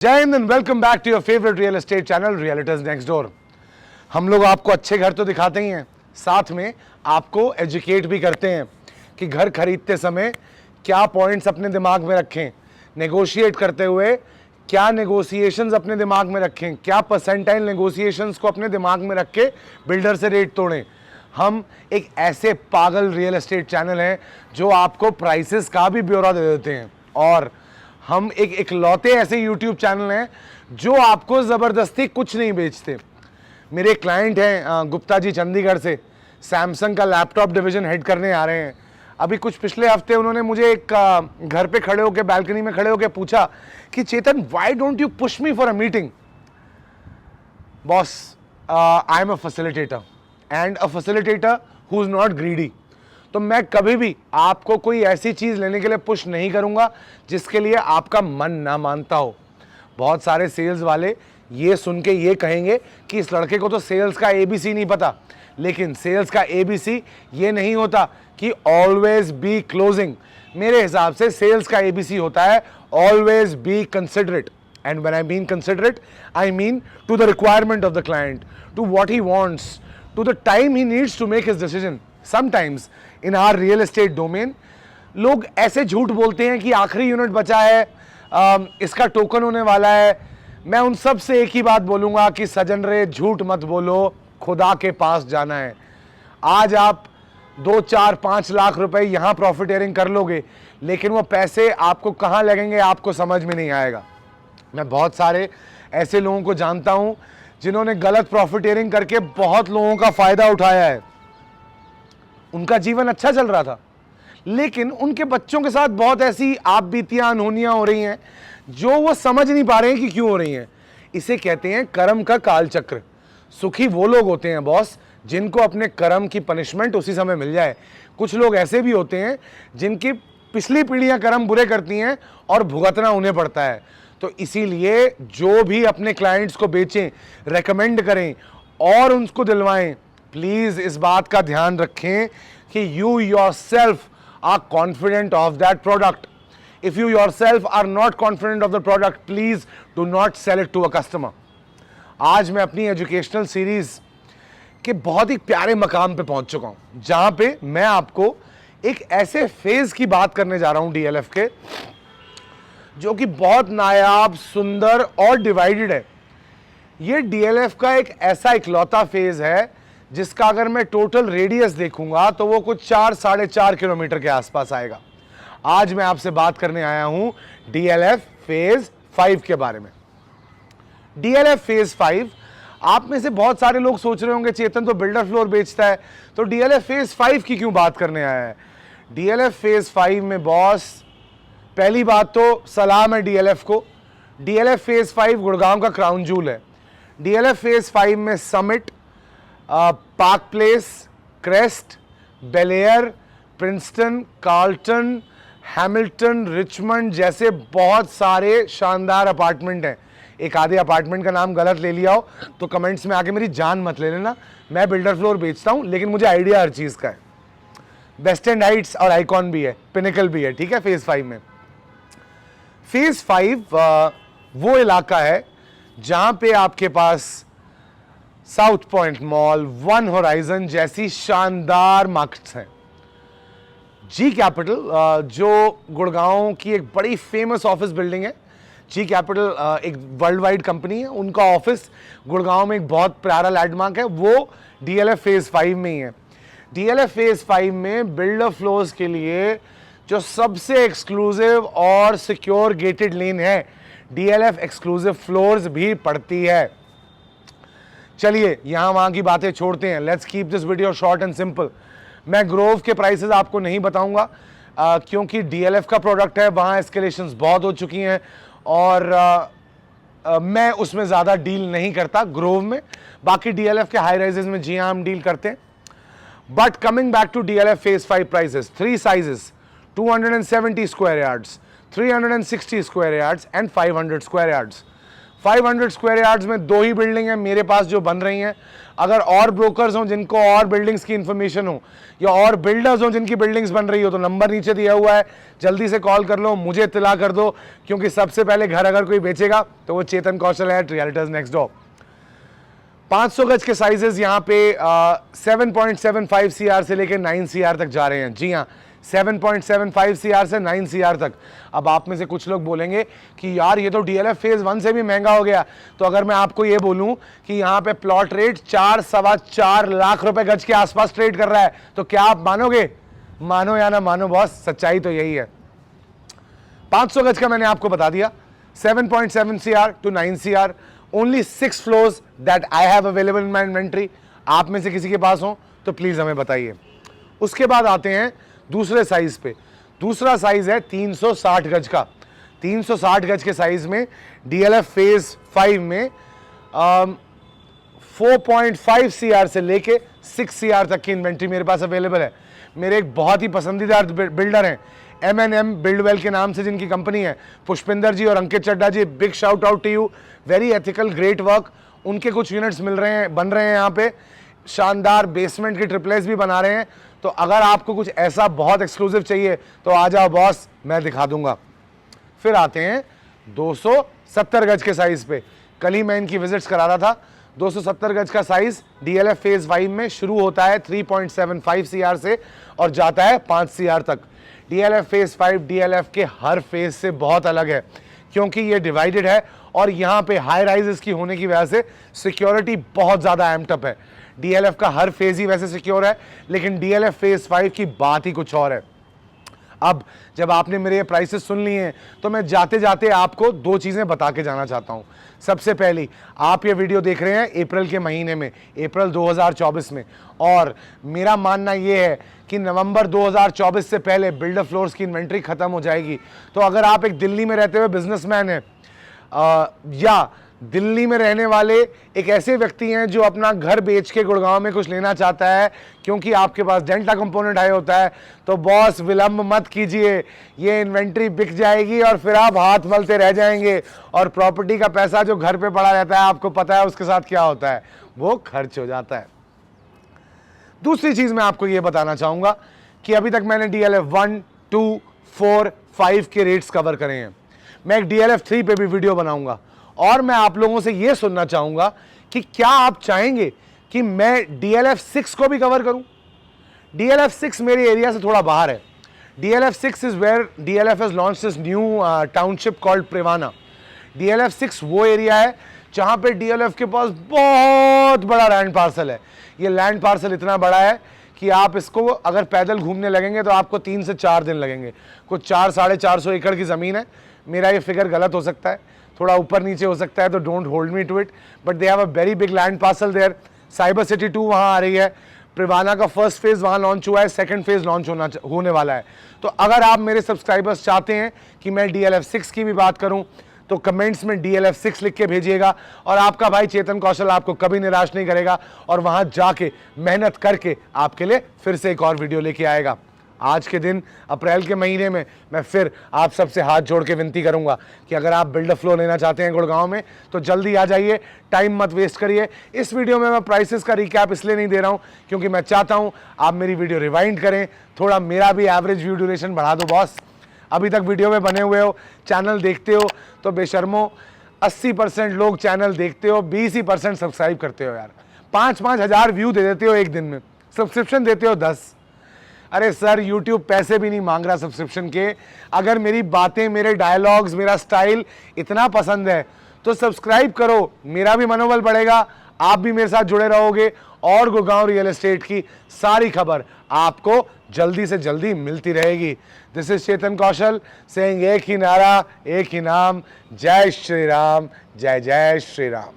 जय हिंद and welcome back to your favourite real estate channel realtors next door. हम लोग आपको अच्छे घर तो दिखाते ही हैं, साथ में आपको एजुकेट भी करते हैं कि घर खरीदते समय क्या पॉइंट्स अपने दिमाग में रखें, नेगोशिएट करते हुए क्या नेगोशिएशंस अपने दिमाग में रखें, क्या परसेंटाइल नेगोशिएशंस को अपने दिमाग में रख के बिल्डर से रेट तोड़ें। हम एक ऐसे पागल रियल एस्टेट चैनल हैं जो आपको प्राइसेस का भी ब्यौरा दे देते हैं, और हम एक इकलौते ऐसे यूट्यूब चैनल हैं जो आपको ज़बरदस्ती कुछ नहीं बेचते। मेरे क्लाइंट हैं गुप्ता जी चंडीगढ़ से, सैमसंग का लैपटॉप डिवीज़न हेड करने आ रहे हैं। अभी कुछ पिछले हफ्ते उन्होंने मुझे एक घर पे खड़े होकर, बैल्कनी में खड़े होकर पूछा कि Chetan, why don't you push me for a meeting? Boss, I am a facilitator and a facilitator who is not greedy. तो मैं कभी भी आपको कोई ऐसी चीज़ लेने के लिए पुश नहीं करूंगा जिसके लिए आपका मन ना मानता हो। बहुत सारे सेल्स वाले ये सुन के ये कहेंगे कि इस लड़के को तो सेल्स का एबीसी नहीं पता, लेकिन सेल्स का एबीसी ये नहीं होता कि ऑलवेज बी क्लोजिंग। मेरे हिसाब से सेल्स का एबीसी होता है always be considerate, and when I mean considerate I mean to the requirement of the client, to what he wants, to the time he needs to make his decision. Sometimes in our real estate domain लोग ऐसे झूठ बोलते हैं कि आखिरी unit बचा है, इसका टोकन होने वाला है। मैं उन सब से एक ही बात बोलूंगा कि सजन रे, झूठ मत बोलो, खुदा के पास जाना है। आज आप 2, 4, 5 लाख रुपए यहां प्रॉफिटेरिंग कर लोगे, लेकिन वो पैसे आपको कहां लगेंगे आपको समझ में नहीं आएगा। मैं बहुत सारे ऐसे लोगों को जानता हूं जिन्होंने गलत प्रॉफिटेरिंग करके बहुत लोगों का फायदा उठाया है। उनका जीवन अच्छा चल रहा था, लेकिन उनके बच्चों के साथ बहुत ऐसी आप बीतियां, अनहोनियां हो रही हैं जो वो समझ नहीं पा रहे हैं कि क्यों हो रही हैं। इसे कहते हैं कर्म का कालचक्र। सुखी वो लोग होते हैं बॉस जिनको अपने कर्म की पनिशमेंट उसी समय मिल जाए। कुछ लोग ऐसे भी होते हैं जिनकी पिछली पीढ़ियां कर्म बुरे करती हैं और भुगतना उन्हें पड़ता है। तो इसीलिए जो भी अपने क्लाइंट्स को बेचें, रेकमेंड करें और उनको दिलवाएं, प्लीज इस बात का ध्यान रखें कि you yourself are confident of that product. If you yourself are not confident of the product, please do not sell it to a customer. आज मैं अपनी एजुकेशनल सीरीज के बहुत ही प्यारे मकाम पे पहुंच चुका हूं, जहां पे मैं आपको एक ऐसे फेज की बात करने जा रहा हूं डीएलएफ के, जो कि बहुत नायाब, सुंदर और डिवाइडेड है। ये डीएलएफ का एक ऐसा इकलौता फेज है जिसका अगर मैं टोटल रेडियस देखूंगा तो वो कुछ 4, 4.5 किलोमीटर के आसपास आएगा। आज मैं आपसे बात करने आया हूं डीएलएफ फेज 5 के बारे में। डीएलएफ फेज 5, आप में से बहुत सारे लोग सोच रहे होंगे चेतन तो बिल्डर फ्लोर बेचता है, तो डीएलएफ फेज 5 की क्यों बात करने आया है? डीएलएफ फेज 5 में बॉस, पहली बात तो सलाम है डीएलएफ को। डीएलएफ फेज 5 गुड़गांव का क्राउन जूल है। डीएलएफ फेज 5 में summit, park place, crest, Belair, Princeton, Carlton, Hamilton, Richmond जैसे बहुत सारे शानदार अपार्टमेंट हैं। एक आधे अपार्टमेंट का नाम गलत ले लिया हो तो कमेंट्स में आके मेरी जान मत ले लेना। मैं बिल्डर फ्लोर बेचता हूं, लेकिन मुझे आइडिया हर चीज़ का है। वेस्ट एंड हाइट्स और आइकॉन भी है, पिनिकल भी है, ठीक है। फेज 5 में, फेज 5 वो इलाका है जहां पे आपके पास South Point mall, One Horizon जैसी शानदार मार्केट्स हैं। जी कैपिटल, जो गुड़गांव की एक बड़ी फेमस ऑफिस बिल्डिंग है, जी कैपिटल एक वर्ल्ड वाइड कंपनी है, उनका ऑफिस गुड़गांव में एक बहुत प्यारा लैंडमार्क है, वो डीएलएफ फेज 5 में ही है। डीएलएफ फेज 5 में बिल्डर फ्लोर्स के लिए जो सबसे एक्सक्लूसिव और सिक्योर गेटेड लेन है, डीएलएफ एक्सक्लूसिव फ्लोर्स भी पड़ती है। चलिए यहां वहां की बातें छोड़ते हैं, let's keep this video short and simple. मैं ग्रोव के प्राइसेस आपको नहीं बताऊंगा क्योंकि डीएलएफ का प्रोडक्ट है, वहां एस्केलेशंस बहुत हो चुकी हैं और मैं उसमें ज़्यादा डील नहीं करता ग्रोव में। बाकी डीएलएफ के हाई राइजेस में जी हाँ हम डील करते हैं। But coming back to DLF phase 5 prices, 3 sizes, 270 square yards, 360 square yards and 500 square yards. 500 square yards में 2 ही बिल्डिंग है मेरे पास जो बन रही हैं। अगर और ब्रोकर्स हों जिनको और बिल्डिंग्स की इंफॉर्मेशन हो या और बिल्डर्स हों जिनकी बिल्डिंग्स बन रही हो तो नंबर नीचे दिया हुआ है, जल्दी से कॉल कर लो, मुझे इत्तला कर दो, क्योंकि सबसे पहले घर अगर कोई बेचेगा तो वो चेतन कौशल है, रियल्टर्स नेक्स्ट डोर। 500 गज के साइजेस यहाँ पे 7.75 CR से लेकर 9 CR तक जा रहे हैं। जी हाँ, 7.75 CR से 9 CR तक। अब आप में से कुछ लोग बोलेंगे कि यार ये तो DLF फेज 1 से भी महंगा हो गया। तो अगर मैं आपको ये बोलूं कि यहाँ पे प्लॉट रेट 4-4.25 लाख रुपए गज के आसपास ट्रेड कर रहा है तो क्या आप मानोगे? मानो या ना मानो बॉस, सच्चाई तो यही है। 500 गज का मैंने आपको बता दिया, 7.7 CR to 9 CR, only 6 floors that I have available in my inventory. आप में से किसी के पास हो तो प्लीज हमें बताइए। उसके बाद आते हैं दूसरे साइज पे। दूसरा साइज है 360 गज का। 360 गज के साइज में DLF फेज 5 में 4.5 CR से लेके 6 CR तक की इन्वेंट्री मेरे पास अवेलेबल है। मेरे एक बहुत ही पसंदीदा बिल्डर हैं, M&M बिल्डवेल के नाम से जिनकी कंपनी है, पुष्पिंदर जी और Ankit Chadha ji, big shout out to you, very ethical, great work. उनके कुछ यूनिट्स मिल रहे हैं, बन रहे हैं यहाँ पे, शानदार बेसमेंट की ट्रिपलेस भी बना रहे हैं। तो अगर आपको कुछ ऐसा बहुत एक्सक्लूसिव चाहिए तो आ जाओ बॉस, मैं दिखा दूंगा। फिर आते हैं 270 गज के साइज पे। कल ही मैं इनकी विजिट्स करा रहा था। 270 गज का साइज DLF फेज 5 में शुरू होता है 3.75 CR से और जाता है 5 CR तक। DLF फेज 5 DLF के हर फेज से बहुत अलग है क्योंकि ये डिवाइडेड है और यहाँ पे हाई राइजेस की होने की वजह से सिक्योरिटी बहुत ज़्यादा एम्प्ड है। DLF का हर फेज ही वैसे सिक्योर है, लेकिन DLF फेज 5 की बात ही कुछ और है। अब जब आपने मेरे ये प्राइसेस सुन लिए हैं तो मैं जाते जाते आपको 2 चीज़ें बता के जाना चाहता हूँ। सबसे पहली, आप ये वीडियो देख रहे हैं अप्रैल के महीने में, अप्रैल 2024 में, और मेरा मानना ये है कि नवंबर 2024 से पहले बिल्डर फ्लोर्स की इन्वेंट्री खत्म हो जाएगी। तो अगर आप एक दिल्ली में रहते हुए बिजनेसमैन हैं या दिल्ली में रहने वाले एक ऐसे व्यक्ति हैं जो अपना घर बेच के गुड़गांव में कुछ लेना चाहता है क्योंकि आपके पास डेल्टा कंपोनेंट हाई होता है, तो बॉस विलंब मत कीजिए, ये इन्वेंट्री बिक जाएगी और फिर आप हाथ मलते रह जाएंगे और प्रॉपर्टी का पैसा जो घर पे पड़ा रहता है, आपको पता है उसके साथ क्या होता है, वो खर्च हो जाता है। दूसरी चीज मैं आपको ये बताना चाहूंगा कि अभी तक मैंने DLF 1, 2, 4, 5 के रेट्स कवर करे हैं। मैं एक DLF 3 पे भी वीडियो बनाऊंगा और मैं आप लोगों से यह सुनना चाहूंगा कि क्या आप चाहेंगे कि मैं DLF 6 को भी कवर करूं। DLF 6 मेरे एरिया से थोड़ा बाहर है। DLF 6 is where DLF has launched this new township called Privana। DLF 6 वो एरिया है जहां पे DLF के पास बहुत बड़ा लैंड पार्सल है। ये लैंड पार्सल इतना बड़ा है कि आप इसको अगर पैदल घूमने लगेंगे तो आपको 3 से 4 दिन लगेंगे। कुछ 400-450 एकड़ की ज़मीन है। मेरा ये फिगर गलत हो सकता है, थोड़ा ऊपर नीचे हो सकता है, तो don't hold me to it, but they have a very big land parcel there. Cyber city 2 वहाँ आ रही है। प्रिवाना का फर्स्ट फेज वहाँ लॉन्च हुआ है, सेकंड फेज लॉन्च होने वाला है। तो अगर आप मेरे सब्सक्राइबर्स चाहते हैं कि मैं DLF 6 की भी बात करूँ तो कमेंट्स में DLF 6 लिख के भेजिएगा और आपका भाई चेतन कौशल आपको कभी निराश नहीं करेगा और वहां जाके मेहनत करके आपके लिए फिर से एक और वीडियो लेके आएगा। आज के दिन अप्रैल के महीने में मैं फिर आप सबसे हाथ जोड़ के विनती करूंगा कि अगर आप बिल्डर फ्लो लेना चाहते हैं गुड़गांव में तो जल्दी आ जाइए, टाइम मत वेस्ट करिए। इस वीडियो में मैं प्राइसेस का रिकैप इसलिए नहीं दे रहा हूं क्योंकि मैं चाहता हूं आप मेरी वीडियो रिवाइंड करें, थोड़ा मेरा भी एवरेज व्यू ड्यूरेशन बढ़ा दो बॉस। अभी तक वीडियो में बने हुए हो, चैनल देखते हो तो बेशर्मो 80% लोग चैनल देखते हो, 20% सब्सक्राइब करते हो यार। 5-5 हज़ार व्यू दे देते हो एक दिन में, सब्सक्रिप्शन देते हो 10। अरे सर YouTube पैसे भी नहीं मांग रहा सब्सक्रिप्शन के। अगर मेरी बातें, मेरे डायलॉग्स, मेरा स्टाइल इतना पसंद है तो सब्सक्राइब करो, मेरा भी मनोबल बढ़ेगा, आप भी मेरे साथ जुड़े रहोगे और गुड़गांव रियल एस्टेट की सारी खबर आपको जल्दी से जल्दी मिलती रहेगी। This is Chetan Kaushal saying एक ही नारा, एक ही नाम, जय श्री राम, जय जय श्री राम।